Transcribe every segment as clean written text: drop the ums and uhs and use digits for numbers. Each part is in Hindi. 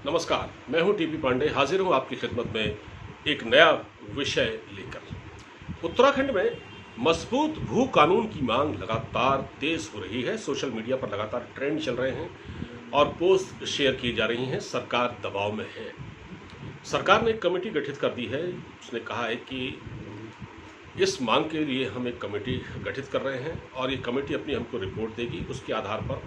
नमस्कार, मैं हूं टीपी पांडे, हाजिर हूं आपकी खिदमत में एक नया विषय लेकर। उत्तराखंड में मजबूत भू कानून की मांग लगातार तेज हो रही है। सोशल मीडिया पर लगातार ट्रेंड चल रहे हैं और पोस्ट शेयर की जा रही हैं। सरकार दबाव में है। सरकार ने एक कमेटी गठित कर दी है। उसने कहा है कि इस मांग के लिए हम एक कमेटी गठित कर रहे हैं और ये कमेटी अपनी हमको रिपोर्ट देगी। उसके आधार पर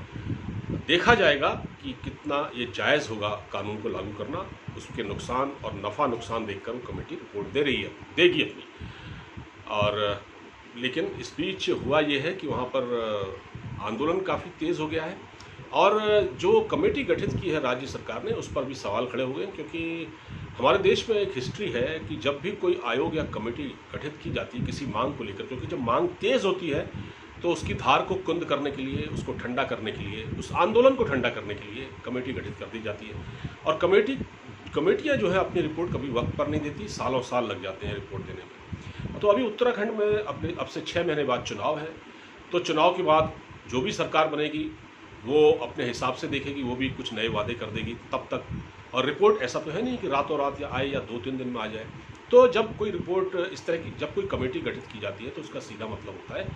देखा जाएगा कि कितना ये जायज़ होगा कानून को लागू करना। उसके नुकसान और नफ़ा नुकसान देखकर वो कमेटी रिपोर्ट देगी अपनी। और लेकिन इस बीच हुआ ये है कि वहाँ पर आंदोलन काफ़ी तेज़ हो गया है और जो कमेटी गठित की है राज्य सरकार ने, उस पर भी सवाल खड़े हो गए, क्योंकि हमारे देश में एक हिस्ट्री है कि जब भी कोई आयोग या कमेटी गठित की जाती है किसी मांग को लेकर, क्योंकि जब मांग तेज़ होती है तो उसकी धार को कुंद करने के लिए, उसको ठंडा करने के लिए, उस आंदोलन को ठंडा करने के लिए कमेटी गठित कर दी जाती है। और कमेटियाँ जो है अपनी रिपोर्ट कभी वक्त पर नहीं देती, सालों साल लग जाते हैं रिपोर्ट देने में। तो अभी उत्तराखंड में अब से 6 महीने बाद चुनाव है, तो चुनाव के बाद जो भी सरकार बनेगी वो अपने हिसाब से देखेगी, वो भी कुछ नए वादे कर देगी तब तक। और रिपोर्ट ऐसा तो है नहीं कि रातों रात या आए या 2-3 दिन में आ जाए। तो जब कोई रिपोर्ट इस तरह की, जब कोई कमेटी गठित की जाती है तो उसका सीधा मतलब होता है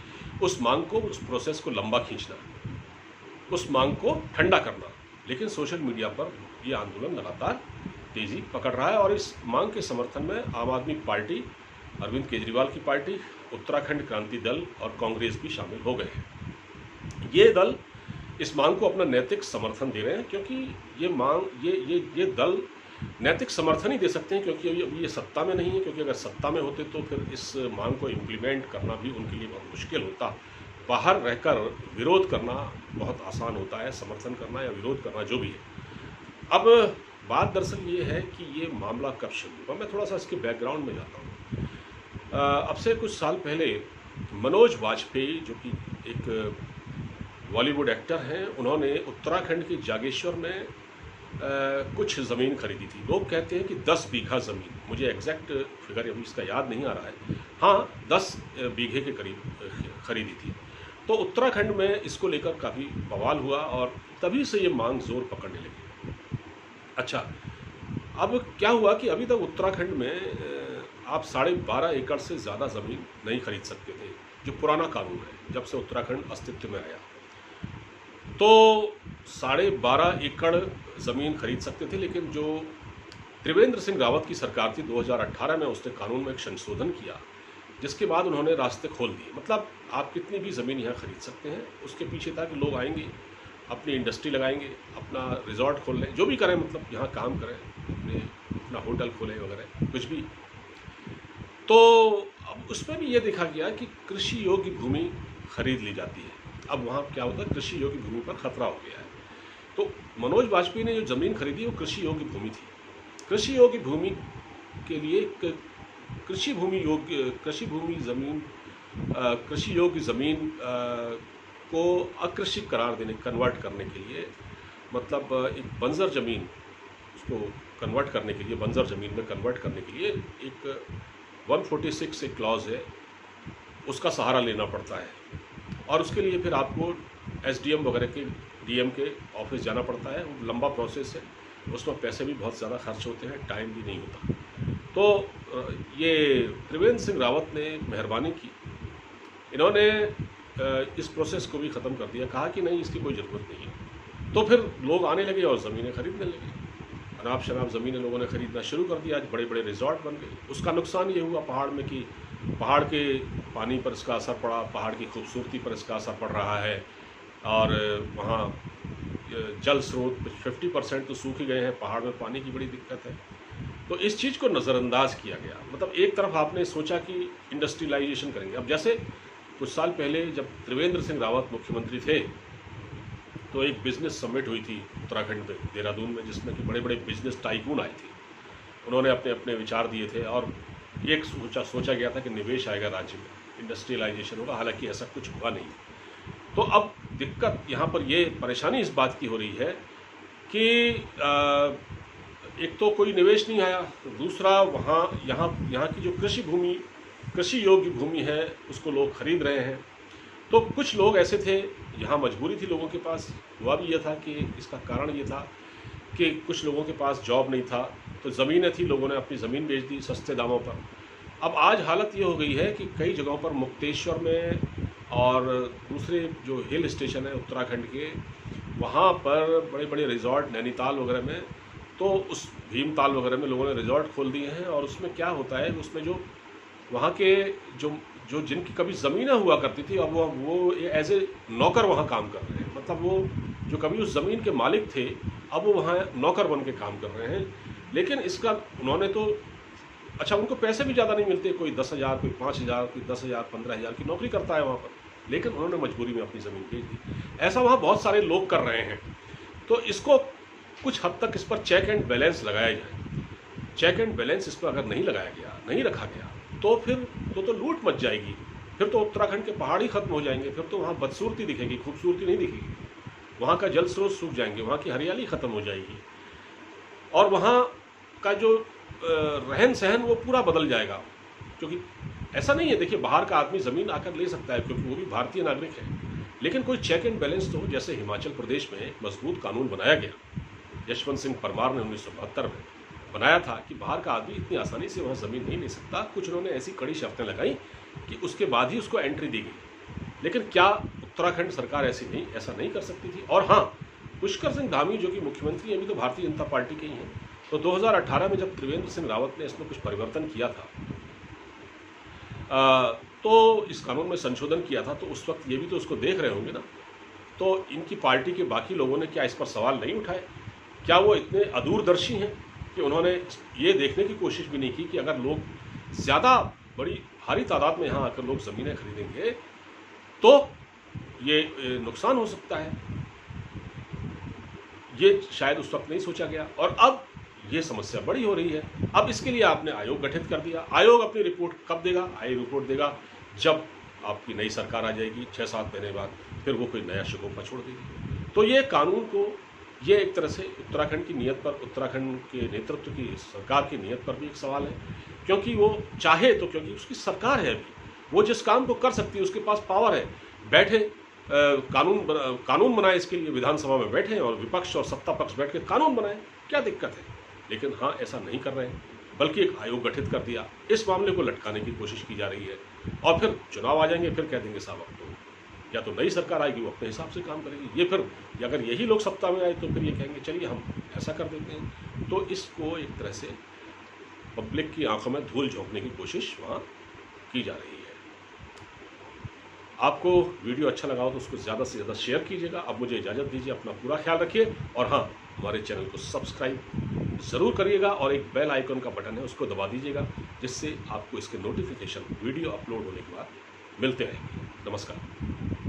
उस मांग को, उस प्रोसेस को लंबा खींचना, उस मांग को ठंडा करना। लेकिन सोशल मीडिया पर यह आंदोलन लगातार तेजी पकड़ रहा है और इस मांग के समर्थन में आम आदमी पार्टी, अरविंद केजरीवाल की पार्टी, उत्तराखंड क्रांति दल और कांग्रेस भी शामिल हो गए हैं। ये दल इस मांग को अपना नैतिक समर्थन दे रहे हैं, क्योंकि ये मांग ये दल नैतिक समर्थन ही दे सकते हैं, क्योंकि अभी ये सत्ता में नहीं है। क्योंकि अगर सत्ता में होते तो फिर इस मांग को इम्प्लीमेंट करना भी उनके लिए बहुत मुश्किल होता। बाहर रहकर विरोध करना बहुत आसान होता है, समर्थन करना या विरोध करना जो भी है। अब बात दरअसल ये है कि ये मामला कब शुरू हुआ। मैं थोड़ा सा इसके बैकग्राउंड में जाता हूँ। अब से कुछ साल पहले मनोज वाजपेयी, जो कि एक बॉलीवुड एक्टर हैं, उन्होंने उत्तराखंड के जागेश्वर में कुछ ज़मीन खरीदी थी। लोग कहते हैं कि 10 बीघा ज़मीन, मुझे एग्जैक्ट फिगर अभी इसका याद नहीं आ रहा है। हाँ, 10 बीघे के करीब खरीदी थी। तो उत्तराखंड में इसको लेकर काफ़ी बवाल हुआ और तभी से ये मांग ज़ोर पकड़ने लगी। अच्छा, अब क्या हुआ कि अभी तक उत्तराखंड में आप 12.5 एकड़ से ज़्यादा ज़मीन नहीं खरीद सकते थे, जो पुराना कानून है जब से उत्तराखंड अस्तित्व में आया। तो 12.5 एकड़ ज़मीन खरीद सकते थे, लेकिन जो त्रिवेंद्र सिंह रावत की सरकार थी 2018 में, उसने कानून में एक संशोधन किया, जिसके बाद उन्होंने रास्ते खोल दिए। मतलब आप कितनी भी ज़मीन यहाँ खरीद सकते हैं। उसके पीछे था कि लोग आएंगे, अपनी इंडस्ट्री लगाएंगे, अपना रिजॉर्ट खोल लें, जो भी करें, मतलब यहाँ काम करें, अपना होटल खोलें वगैरह कुछ भी। तो अब उसमें भी ये देखा गया कि कृषि योग्य भूमि खरीद ली जाती है। अब वहाँ क्या होता है, कृषि योग्य भूमि पर खतरा हो गया है। तो मनोज वाजपेयी ने जो ज़मीन खरीदी वो कृषि योग्य भूमि थी। कृषि योग्य भूमि के लिए कृषि योग्य ज़मीन को अकृषि करार देने, कन्वर्ट करने के लिए, मतलब एक बंजर ज़मीन, उसको कन्वर्ट करने के लिए, बंजर ज़मीन में कन्वर्ट करने के लिए एक 146 एक क्लॉज है, उसका सहारा लेना पड़ता है। और उसके लिए फिर आपको एसडीएम वगैरह के, डीएम के ऑफिस जाना पड़ता है। वो लंबा प्रोसेस है, उसमें पैसे भी बहुत ज़्यादा खर्च होते हैं, टाइम भी नहीं होता। तो ये त्रिवेंद्र सिंह रावत ने मेहरबानी की, इन्होंने इस प्रोसेस को भी ख़त्म कर दिया। कहा कि नहीं, इसकी कोई ज़रूरत नहीं है। तो फिर लोग आने लगे और ज़मीनें खरीदने लगे। अनाप शनाप ज़मीनें लोगों ने खरीदना शुरू कर दिया। आज बड़े बड़े रिजॉर्ट बन गए। उसका नुकसान ये हुआ पहाड़ में कि पहाड़ के पानी पर इसका असर पड़ा, पहाड़ की खूबसूरती पर इसका असर पड़ रहा है। और वहाँ जल स्रोत 50% तो सूख ही गए हैं, पहाड़ में पानी की बड़ी दिक्कत है। तो इस चीज़ को नज़रअंदाज किया गया। मतलब एक तरफ आपने सोचा कि इंडस्ट्रियलाइजेशन करेंगे। अब जैसे कुछ साल पहले जब त्रिवेंद्र सिंह रावत मुख्यमंत्री थे, तो एक बिज़नेस समिट हुई थी उत्तराखंड में, देहरादून में, जिसमें कि बड़े बड़े बिजनेस टाइकून आए थे। उन्होंने अपने अपने विचार दिए थे और एक सोचा गया था कि निवेश आएगा राज्य में, इंडस्ट्रियलाइजेशन होगा। हालांकि ऐसा कुछ हुआ नहीं। तो अब दिक्कत यहाँ पर, ये परेशानी इस बात की हो रही है कि एक तो कोई निवेश नहीं आया, दूसरा यहाँ की जो कृषि योग्य भूमि है उसको लोग खरीद रहे हैं। तो कुछ लोग ऐसे थे, यहाँ मजबूरी थी लोगों के पास। हुआ भी यह था कि इसका कारण ये था कि कुछ लोगों के पास जॉब नहीं था, तो ज़मीनें थी, लोगों ने अपनी ज़मीन बेच दी सस्ते दामों पर। अब आज हालत ये हो गई है कि कई जगहों पर मुक्तेश्वर में और दूसरे जो हिल स्टेशन है उत्तराखंड के, वहाँ पर बड़े बड़े रिज़ॉर्ट, नैनीताल वगैरह में, तो उस भीमताल वगैरह में लोगों ने रिज़ॉर्ट खोल दिए हैं। और उसमें क्या होता है, उसमें जो वहाँ के जो जो जिनकी कभी ज़मीनें हुआ करती थी, अब वो एज ए नौकर वहाँ काम कर रहे हैं। मतलब वो जो कभी उस ज़मीन के मालिक थे, अब वो वहाँ नौकर बन के काम कर रहे हैं। लेकिन इसका उन्होंने तो अच्छा, उनको पैसे भी ज़्यादा नहीं मिलते, कोई 10,000, कोई 5,000, कोई 10,000, 15,000 की नौकरी करता है वहाँ पर, लेकिन उन्होंने मजबूरी में अपनी ज़मीन बेच दी। ऐसा वहाँ बहुत सारे लोग कर रहे हैं। तो इसको कुछ हद तक इस पर चेक एंड बैलेंस लगाया जाए। चेक एंड बैलेंस इस पर अगर नहीं लगाया गया, नहीं रखा गया, तो फिर तो लूट मच जाएगी। फिर तो उत्तराखंड के पहाड़ ही खत्म हो जाएंगे, फिर तो वहाँ बदसूरती दिखेगी, खूबसूरती नहीं दिखेगी। वहाँ का जल स्रोत सूख जाएंगे, वहाँ की हरियाली खत्म हो जाएगी, और वहाँ का जो रहन सहन वो पूरा बदल जाएगा। क्योंकि ऐसा नहीं है, देखिए बाहर का आदमी ज़मीन आकर ले सकता है क्योंकि वो भी भारतीय नागरिक है, लेकिन कोई चेक एंड बैलेंस तो हो। जैसे हिमाचल प्रदेश में एक मजबूत कानून बनाया गया, यशवंत सिंह परमार ने 1972 में बनाया था कि बाहर का आदमी इतनी आसानी से वहाँ ज़मीन नहीं ले सकता। कुछ उन्होंने ऐसी कड़ी शर्तें लगाई कि उसके बाद ही उसको एंट्री दी गई। लेकिन क्या उत्तराखंड सरकार ऐसा नहीं कर सकती थी? और हाँ, पुष्कर सिंह धामी जो कि मुख्यमंत्री अभी तो भारतीय जनता पार्टी के ही हैं, तो 2018 में जब त्रिवेंद्र सिंह रावत ने इसमें कुछ परिवर्तन किया था, तो इस कानून में संशोधन किया था, तो उस वक्त ये भी तो उसको देख रहे होंगे ना। तो इनकी पार्टी के बाकी लोगों ने क्या इस पर सवाल नहीं उठाए? क्या वो इतने अदूरदर्शी हैं कि उन्होंने ये देखने की कोशिश भी नहीं की कि अगर लोग ज़्यादा बड़ी भारी तादाद में यहाँ आकर लोग ज़मीनें खरीदेंगे तो ये नुकसान हो सकता है? ये शायद उस वक्त नहीं सोचा गया, और अब ये समस्या बड़ी हो रही है। अब इसके लिए आपने आयोग गठित कर दिया। आयोग अपनी रिपोर्ट कब देगा? आयोग रिपोर्ट देगा जब आपकी नई सरकार आ जाएगी 6-7 महीने बाद, फिर वो कोई नया शगुफा छोड़ देगी। तो ये कानून को, ये एक तरह से उत्तराखंड की नीयत पर, उत्तराखंड के नेतृत्व की सरकार की नीयत पर भी एक सवाल है। क्योंकि वो चाहे तो, क्योंकि उसकी सरकार है अभी, वो जिस काम को कर सकती है, उसके पास पावर है, बैठे कानून बनाए, इसके लिए विधानसभा में बैठे और विपक्ष और सत्ता पक्ष बैठ के कानून बनाए, क्या दिक्कत है? लेकिन हाँ, ऐसा नहीं कर रहे हैं, बल्कि एक आयोग गठित कर दिया, इस मामले को लटकाने की कोशिश की जा रही है। और फिर चुनाव आ जाएंगे, फिर कह देंगे साहब अब तो या तो नई सरकार आएगी, वो अपने हिसाब से काम करेगी। ये फिर अगर यही लोग सत्ता में आए तो फिर ये कहेंगे चलिए हम ऐसा कर देते हैं। तो इसको एक तरह से पब्लिक की आंखों में धूल झोंकने की कोशिश वहाँ की जा रही है। आपको वीडियो अच्छा लगा हो तो उसको ज़्यादा से ज़्यादा शेयर कीजिएगा। अब मुझे इजाज़त दीजिए, अपना पूरा ख्याल रखिए, और हाँ, हमारे चैनल को सब्सक्राइब ज़रूर करिएगा, और एक बेल आइकन का बटन है उसको दबा दीजिएगा, जिससे आपको इसके नोटिफिकेशन वीडियो अपलोड होने के बाद मिलते रहेंगे। नमस्कार।